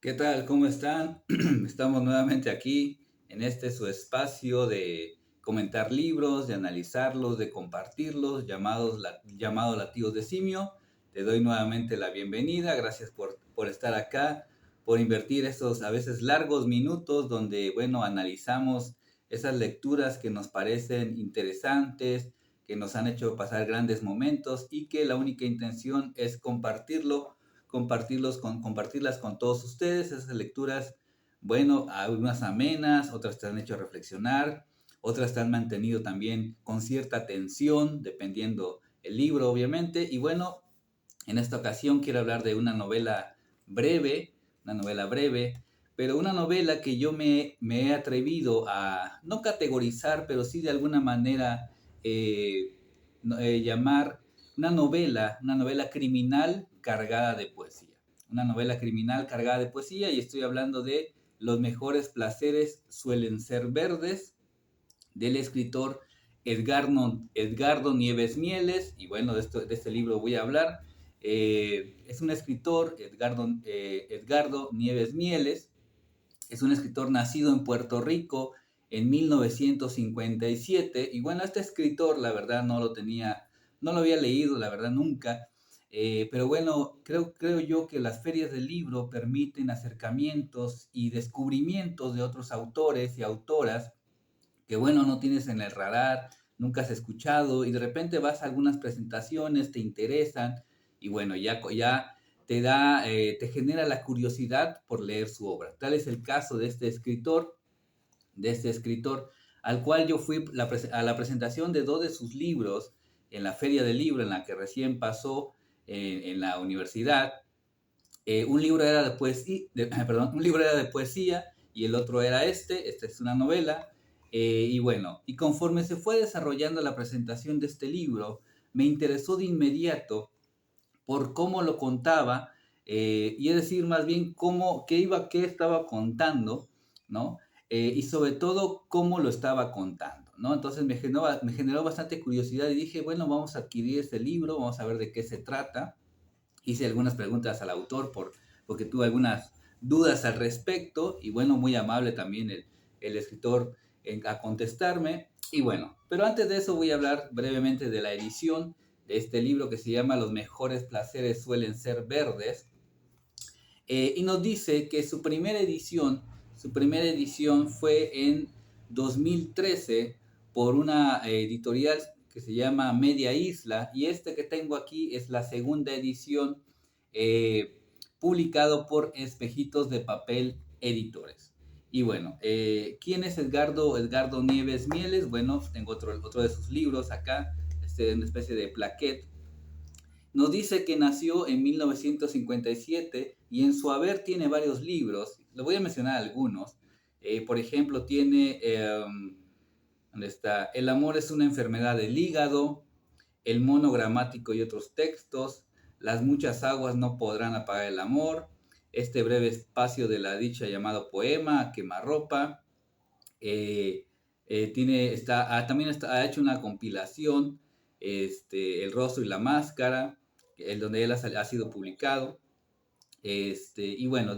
¿Qué tal? ¿Cómo están? Estamos nuevamente aquí en este su espacio de comentar libros, de analizarlos, de compartirlos, llamado Latidos de Simio. Te doy nuevamente la bienvenida. Gracias por estar acá, por invertir esos a veces largos minutos donde, bueno, analizamos esas lecturas que nos parecen interesantes, que nos han hecho pasar grandes momentos y que la única intención es compartirlas con todos ustedes, esas lecturas, bueno, algunas amenas, otras te han hecho reflexionar, otras te han mantenido también con cierta tensión, dependiendo el libro, obviamente, y bueno, en esta ocasión quiero hablar de una novela breve, pero una novela que yo me he atrevido a no categorizar, pero sí de alguna manera eh, llamar una novela criminal cargada de poesía. Una novela criminal cargada de poesía y estoy hablando de Los mejores placeres suelen ser verdes, del escritor Edgardo Nieves Mieles, y bueno, de este libro voy a hablar. Es un escritor, Edgardo Nieves Mieles, es un escritor nacido en Puerto Rico en 1957, y bueno, este escritor, la verdad, no lo había leído, la verdad, nunca, pero bueno, creo yo que las ferias del libro permiten acercamientos y descubrimientos de otros autores y autoras que bueno, no tienes en el radar, nunca has escuchado y de repente vas a algunas presentaciones, te interesan y bueno, ya te genera la curiosidad por leer su obra. Tal es el caso de este escritor, al cual yo fui a la presentación de dos de sus libros en la Feria del Libro, en la que recién pasó en la universidad. Un libro era de poesía, perdón, un libro era de poesía y el otro era esta es una novela. Y bueno, y conforme se fue desarrollando la presentación de este libro, me interesó de inmediato por cómo lo contaba, y es decir, más bien qué estaba contando, ¿no? Y sobre todo cómo lo estaba contando, ¿no? Entonces me generó bastante curiosidad y dije, bueno, vamos a adquirir este libro, vamos a ver de qué se trata. Hice algunas preguntas al autor porque tuve algunas dudas al respecto y bueno, muy amable también el escritor a contestarme. Y bueno, pero antes de eso voy a hablar brevemente de la edición de este libro que se llama Los mejores placeres suelen ser verdes. Y nos dice que su primera edición fue en 2013 por una editorial que se llama Media Isla, y este que tengo aquí es la segunda edición, eh, publicado por Espejitos de Papel Editores. Y bueno, ¿quién es Edgardo Nieves Mieles? Bueno, tengo otro de sus libros acá, una especie de plaquette. Nos dice que nació en 1957 y en su haber tiene varios libros. Le voy a mencionar algunos. Por ejemplo, tiene, ¿dónde está? El amor es una enfermedad del hígado, El mono gramático y otros textos, Las muchas aguas no podrán apagar el amor, Este breve espacio de la dicha llamado poema, Quemarropa. Ha hecho una compilación, El rostro y la máscara, donde él ha sido publicado, y bueno,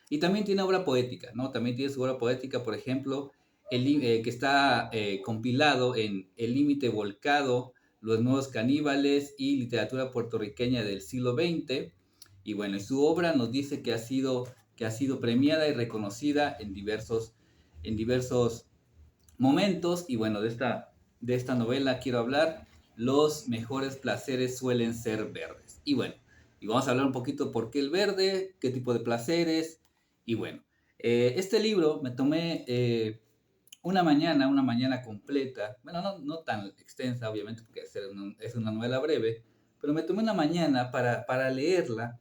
y también tiene obra poética, ¿no? También tiene su obra poética, por ejemplo, que está compilado en El límite volcado, Los nuevos caníbales y literatura puertorriqueña del siglo XX. Y bueno, y su obra nos dice que ha sido premiada y reconocida en diversos momentos. Y bueno, de esta novela quiero hablar. Los mejores placeres suelen ser verdes. Y bueno, y vamos a hablar un poquito por qué el verde, qué tipo de placeres. Y bueno, este libro me tomé una mañana completa, bueno, no tan extensa, obviamente, porque es una novela breve, pero me tomé una mañana para leerla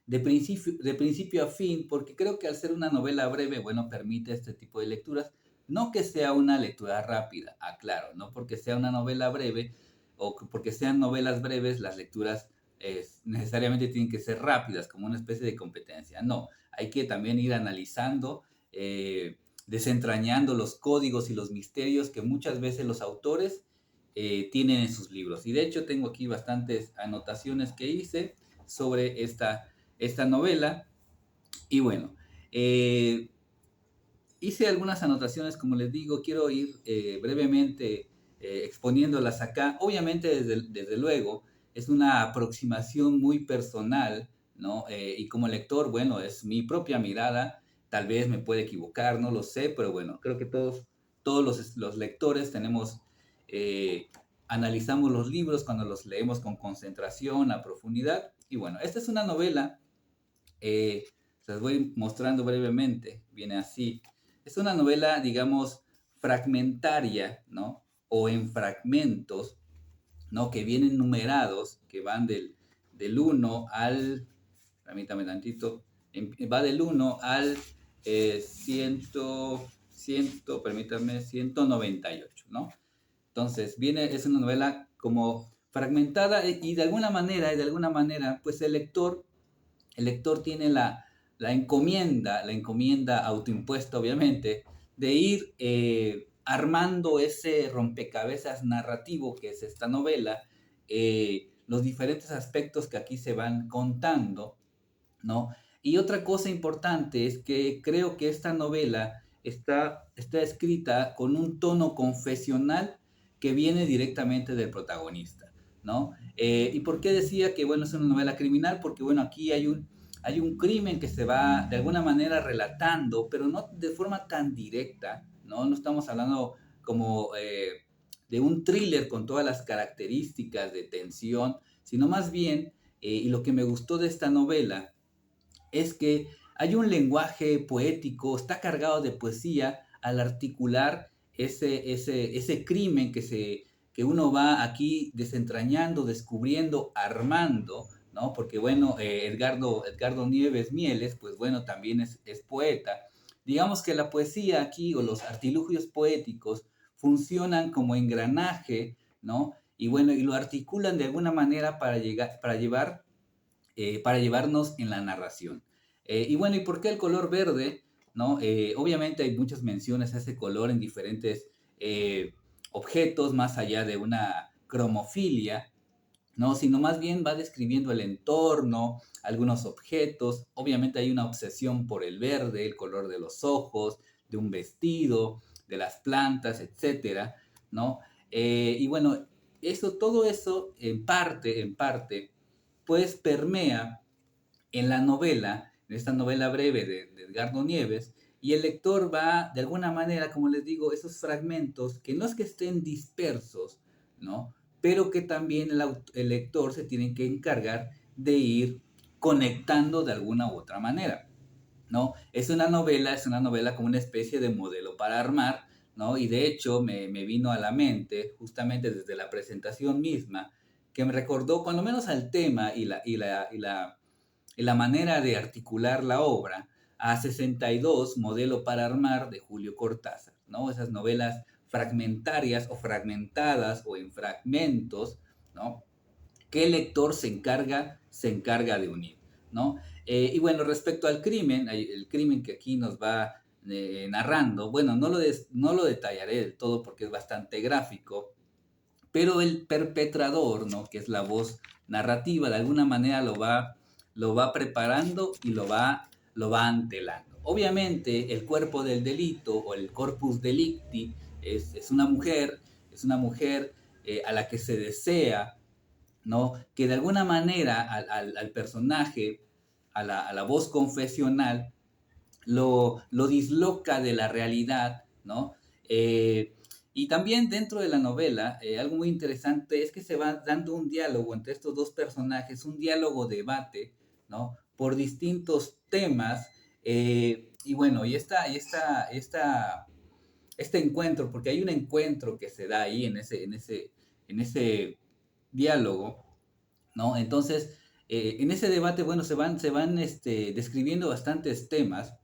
de principio a fin, porque creo que al ser una novela breve, bueno, permite este tipo de lecturas. No que sea una lectura rápida, aclaro, no porque sea una novela breve o porque sean novelas breves, las lecturas necesariamente tienen que ser rápidas, como una especie de competencia. No, hay que también ir analizando, desentrañando los códigos y los misterios que muchas veces los autores tienen en sus libros. Y de hecho tengo aquí bastantes anotaciones que hice sobre esta novela. Y bueno, eh, hice algunas anotaciones, como les digo, quiero ir brevemente exponiéndolas acá. Obviamente, desde luego, es una aproximación muy personal, ¿no? Y como lector, bueno, es mi propia mirada, tal vez me puede equivocar, no lo sé, pero bueno, creo que todos los lectores tenemos, eh, analizamos los libros cuando los leemos con concentración, a profundidad. Y bueno, esta es una novela, se las voy mostrando brevemente, viene así. Es una novela, digamos, fragmentaria, ¿no? O en fragmentos, ¿no? Que vienen numerados, que van del 1 al, permítame tantito, va del 1 al 100, permítame, 198, ¿no? Entonces, es una novela como fragmentada y de alguna manera, pues el lector tiene la encomienda autoimpuesta, obviamente, de ir armando ese rompecabezas narrativo que es esta novela, los diferentes aspectos que aquí se van contando, ¿no? Y otra cosa importante es que creo que esta novela está escrita con un tono confesional que viene directamente del protagonista, ¿no? ¿Y por qué decía que, bueno, es una novela criminal? Porque, bueno, aquí hay un crimen que se va de alguna manera relatando, pero no de forma tan directa, ¿no? No estamos hablando como de un thriller con todas las características de tensión, sino más bien, y lo que me gustó de esta novela, es que hay un lenguaje poético, está cargado de poesía al articular ese crimen que uno va aquí desentrañando, descubriendo, armando, ¿no? Porque bueno, Edgardo Nieves Mieles, pues bueno, también es poeta. Digamos que la poesía aquí o los artilugios poéticos funcionan como engranaje, ¿no? Y bueno, y lo articulan de alguna manera para llevarnos en la narración. Y bueno, ¿y por qué el color verde? ¿No? Obviamente hay muchas menciones a ese color en diferentes eh, objetos, más allá de una cromofilia, ¿no? Sino más bien va describiendo el entorno, algunos objetos. Obviamente hay una obsesión por el verde, el color de los ojos, de un vestido, de las plantas, etcétera, ¿no? Y bueno, todo eso en parte, pues permea en la novela, en esta novela breve de Edgardo Nieves, y el lector va, de alguna manera, como les digo, esos fragmentos que no es que estén dispersos, ¿no? Pero que también el lector se tiene que encargar de ir conectando de alguna u otra manera, ¿no? Es una novela como una especie de modelo para armar, ¿no? Y de hecho me vino a la mente, justamente desde la presentación misma, que me recordó cuando menos al tema y la manera de articular la obra a 62, Modelo para Armar, de Julio Cortázar, ¿no? Esas novelas fragmentarias o fragmentadas o en fragmentos, ¿no? Que el lector se encarga de unir, ¿no? Y bueno, respecto al crimen, el crimen que aquí nos va narrando, bueno, no lo detallaré del todo porque es bastante gráfico, pero el perpetrador, ¿no? Que es la voz narrativa, de alguna manera lo va preparando y lo va antelando. Obviamente, el cuerpo del delito o el corpus delicti es una mujer a la que se desea, ¿no? Que de alguna manera al personaje, a la voz confesional, lo disloca de la realidad, ¿no? Y también dentro de la novela, algo muy interesante es que se va dando un diálogo entre estos dos personajes, un diálogo debate, ¿no? Por distintos temas. Y bueno, este encuentro, porque hay un encuentro que se da ahí en ese diálogo, ¿no? Entonces, en ese debate, bueno, se van describiendo bastantes temas,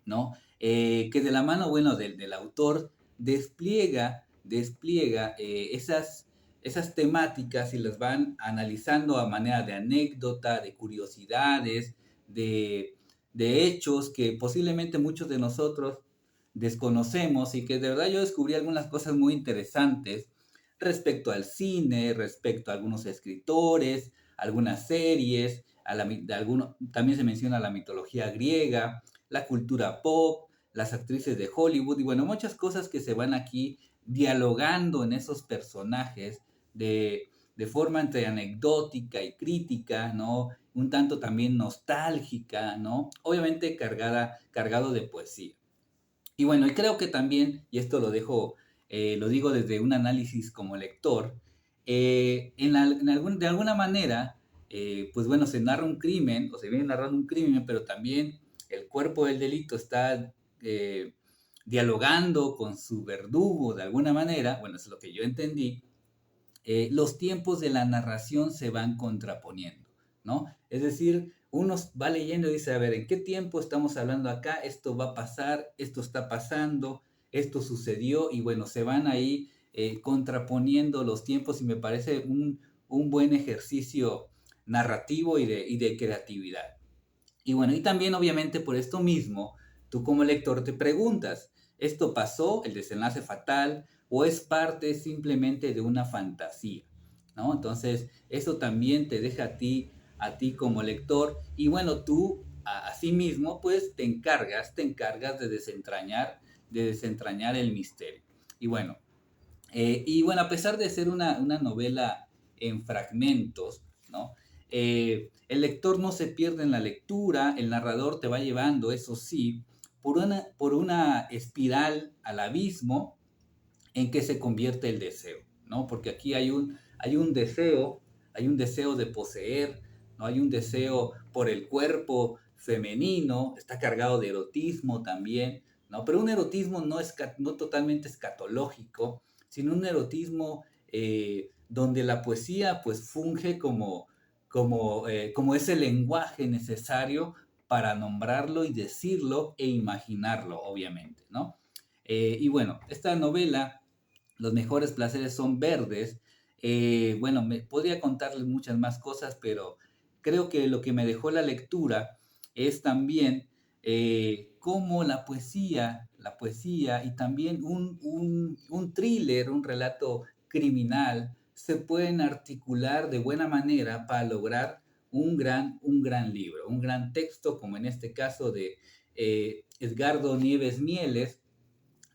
¿no? Que de la mano, bueno, del autor despliega esas temáticas y las van analizando a manera de anécdota, de curiosidades, de, de hechos que posiblemente muchos de nosotros desconocemos y que de verdad yo descubrí algunas cosas muy interesantes respecto al cine, respecto a algunos escritores, algunas series, también se menciona la mitología griega, la cultura pop, las actrices de Hollywood y bueno, muchas cosas que se van aquí dialogando en esos personajes de forma entre anecdótica y crítica, ¿no? Un tanto también nostálgica, ¿no? Obviamente cargado de poesía. Y bueno, y creo que también, y esto lo digo desde un análisis como lector, de alguna manera, pues bueno, se narra un crimen, o se viene narrando un crimen, pero también el cuerpo del delito está eh, dialogando con su verdugo de alguna manera, bueno, eso es lo que yo entendí, los tiempos de la narración se van contraponiendo, ¿no? Es decir, uno va leyendo y dice, a ver, ¿en qué tiempo estamos hablando acá? Esto va a pasar, esto está pasando, esto sucedió y bueno, se van ahí contraponiendo los tiempos y me parece un buen ejercicio narrativo y de creatividad. Y bueno, y también obviamente por esto mismo, tú como lector te preguntas, ¿esto pasó, el desenlace fatal, o es parte simplemente de una fantasía? ¿No? Entonces, eso también te deja a ti como lector, y bueno, tú a sí mismo, pues te encargas de desentrañar el misterio. Y bueno, a pesar de ser una novela en fragmentos, ¿no? El lector no se pierde en la lectura, el narrador te va llevando, eso sí, por una espiral al abismo en que se convierte el deseo, ¿no? Porque aquí hay un deseo de poseer, ¿no? Hay un deseo por el cuerpo femenino, está cargado de erotismo también, ¿no? Pero un erotismo no totalmente escatológico, sino un erotismo donde la poesía pues funge como ese lenguaje necesario para nombrarlo y decirlo e imaginarlo, obviamente, ¿no? Y bueno, esta novela, Los mejores placeres son verdes, bueno, podría contarles muchas más cosas, pero creo que lo que me dejó la lectura es también cómo la poesía y también un thriller, un relato criminal, se pueden articular de buena manera para lograr un gran libro, un gran texto, como en este caso de Edgardo Nieves Mieles,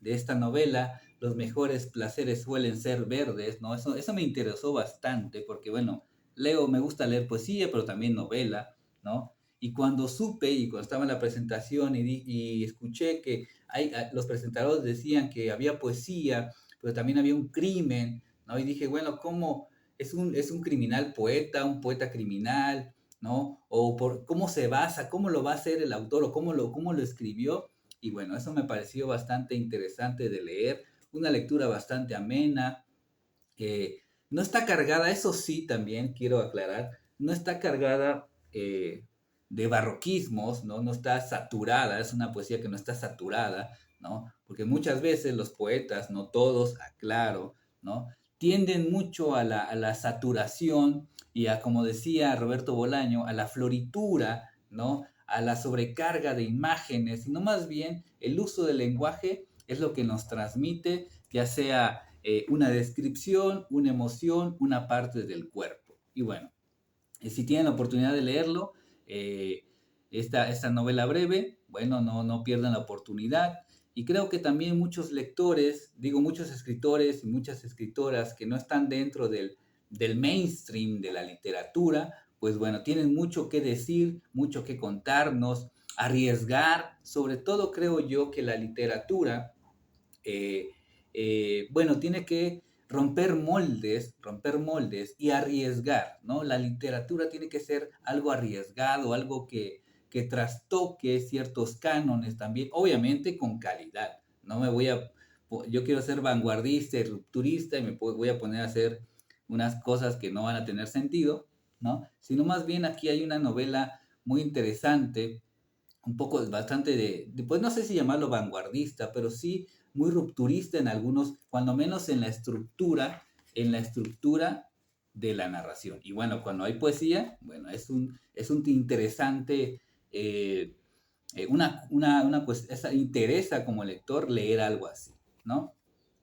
de esta novela, los mejores placeres suelen ser verdes, ¿no? Eso me interesó bastante porque, bueno, me gusta leer poesía, pero también novela, ¿no? Y cuando supe y cuando estaba en la presentación y escuché que los presentadores decían que había poesía, pero también había un crimen, ¿no? Y dije, bueno, ¿cómo es un criminal poeta, un poeta criminal, ¿no? Cómo se basa, cómo lo va a hacer el autor o cómo lo escribió. Y bueno, eso me pareció bastante interesante de leer, una lectura bastante amena. No está cargada, eso sí también quiero aclarar, no está cargada de barroquismos, ¿no? No está saturada, es una poesía que no está saturada, ¿no? Porque muchas veces los poetas, no todos, aclaro, ¿no? Tienden mucho a la saturación y a, como decía Roberto Bolaño, a la floritura, ¿no? A la sobrecarga de imágenes, sino más bien el uso del lenguaje es lo que nos transmite, ya sea una descripción, una emoción, una parte del cuerpo. Y bueno, si tienen la oportunidad de leerlo, eh, esta novela breve, bueno, no pierdan la oportunidad. Y creo que también muchos lectores, digo muchos escritores y muchas escritoras que no están dentro del mainstream de la literatura, pues bueno, tienen mucho que decir, mucho que contarnos, arriesgar. Sobre todo creo yo que la literatura eh, bueno, tiene que romper moldes y arriesgar, ¿no? La literatura tiene que ser algo arriesgado, algo que trastoque ciertos cánones también, obviamente con calidad. No me voy a, yo quiero ser vanguardista y rupturista y voy a poner a hacer unas cosas que no van a tener sentido, ¿no? Sino más bien aquí hay una novela muy interesante, un poco bastante pues no sé si llamarlo vanguardista, pero sí muy rupturista en algunos, cuando menos en la estructura de la narración. Y bueno, cuando hay poesía, bueno, es un interesante, pues, interesa como lector leer algo así, ¿no?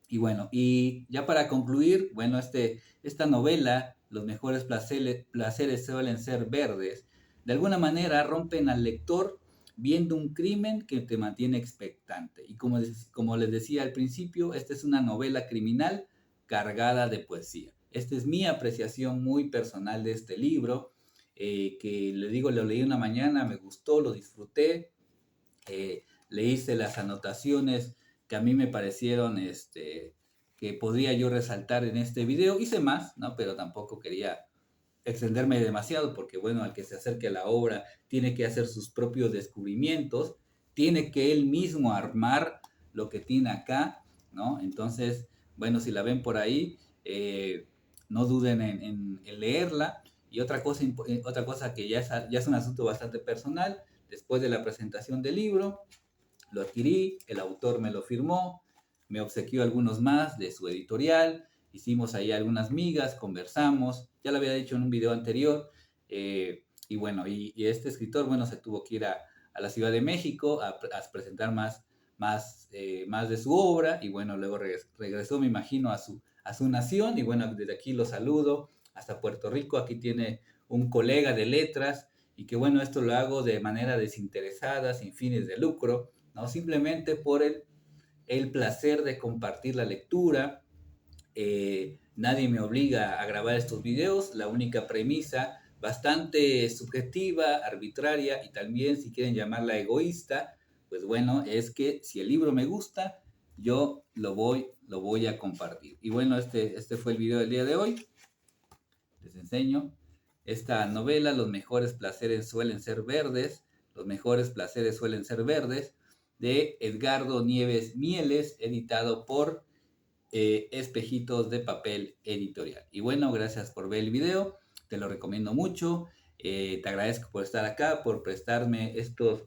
Y bueno, y ya para concluir, bueno, esta novela, Los mejores placeres suelen ser verdes, de alguna manera rompen al lector viendo un crimen que te mantiene expectante. Y como les decía al principio, esta es una novela criminal cargada de poesía. Esta es mi apreciación muy personal de este libro, que le digo, lo leí una mañana, me gustó, lo disfruté, le hice las anotaciones que a mí me parecieron que podría yo resaltar en este video. Hice más, ¿no? Pero tampoco quería extenderme demasiado porque, bueno, al que se acerque a la obra tiene que hacer sus propios descubrimientos, tiene que él mismo armar lo que tiene acá, ¿no? Entonces, bueno, si la ven por ahí, no duden en leerla. Y otra cosa que ya es un asunto bastante personal, después de la presentación del libro, lo adquirí, el autor me lo firmó, me obsequió algunos más de su editorial, hicimos ahí algunas migas, conversamos, ya lo había dicho en un video anterior, y bueno, y este escritor, bueno, se tuvo que ir a la Ciudad de México a presentar más de su obra, y bueno, luego regresó, me imagino, a su nación, y bueno, desde aquí lo saludo hasta Puerto Rico. Aquí tiene un colega de letras, y que bueno, esto lo hago de manera desinteresada, sin fines de lucro, ¿no? Simplemente por el placer de compartir la lectura. Nadie me obliga a grabar estos videos, la única premisa, bastante subjetiva, arbitraria y también, si quieren llamarla egoísta, pues bueno, es que si el libro me gusta, yo lo voy a compartir. Y bueno, este fue el video del día de hoy. Les enseño esta novela, Los mejores placeres suelen ser verdes, Los mejores placeres suelen ser verdes, de Edgardo Nieves Mieles, editado por Espejitos de Papel Editorial. Y bueno, gracias por ver el video, te lo recomiendo mucho, te agradezco por estar acá, por prestarme estos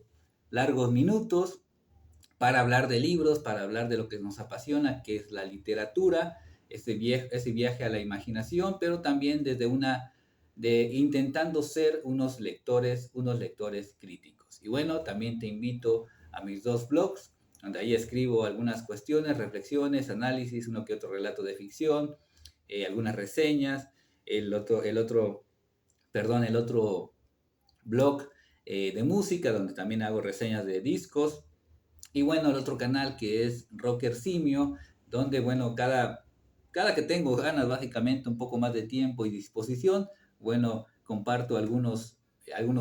largos minutos para hablar de libros, para hablar de lo que nos apasiona, que es la literatura, ese viaje a la imaginación, pero también desde intentando ser unos lectores críticos. Y bueno, también te invito a mis dos blogs, donde ahí escribo algunas cuestiones, reflexiones, análisis, uno que otro relato de ficción, algunas reseñas, el otro blog de música, donde también hago reseñas de discos. Y bueno, el otro canal que es Rocker Simio, donde bueno, cada que tengo ganas, básicamente un poco más de tiempo y disposición, bueno, comparto algunos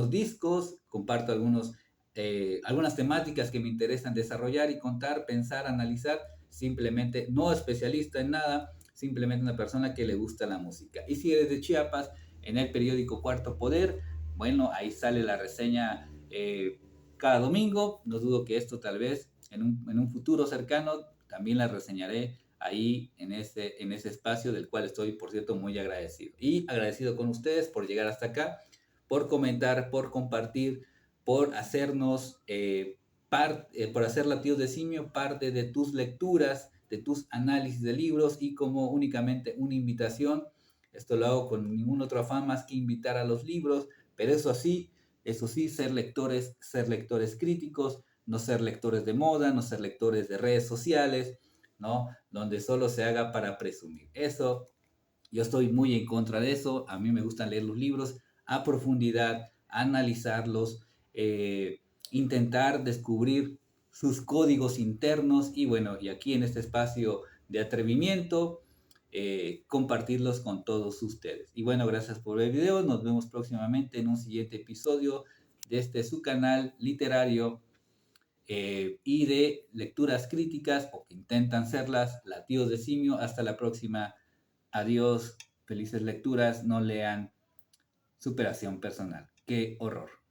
discos, comparto algunas temáticas que me interesan desarrollar y contar, pensar, analizar, simplemente no especialista en nada, simplemente una persona que le gusta la música. Y si eres de Chiapas, en el periódico Cuarto Poder, bueno, ahí sale la reseña cada domingo. No dudo que esto tal vez en un futuro cercano también la reseñaré ahí en ese espacio, del cual estoy, por cierto, muy agradecido. Y agradecido con ustedes por llegar hasta acá, por comentar, por compartir, por hacernos, por hacer Latidos de Simio parte de tus lecturas, de tus análisis de libros, y como únicamente una invitación. Esto lo hago con ningún otro afán más que invitar a los libros, pero eso sí, ser lectores críticos, no ser lectores de moda, no ser lectores de redes sociales, ¿no? Donde solo se haga para presumir. Eso, yo estoy muy en contra de eso. A mí me gusta leer los libros a profundidad, analizarlos, intentar descubrir sus códigos internos y bueno, y aquí en este espacio de atrevimiento, compartirlos con todos ustedes. Y bueno, gracias por ver el video. Nos vemos próximamente en un siguiente episodio de su canal literario y de lecturas críticas, o que intentan serlas, Latidos de Simio. Hasta la próxima. Adiós. Felices lecturas. No lean superación personal. ¡Qué horror!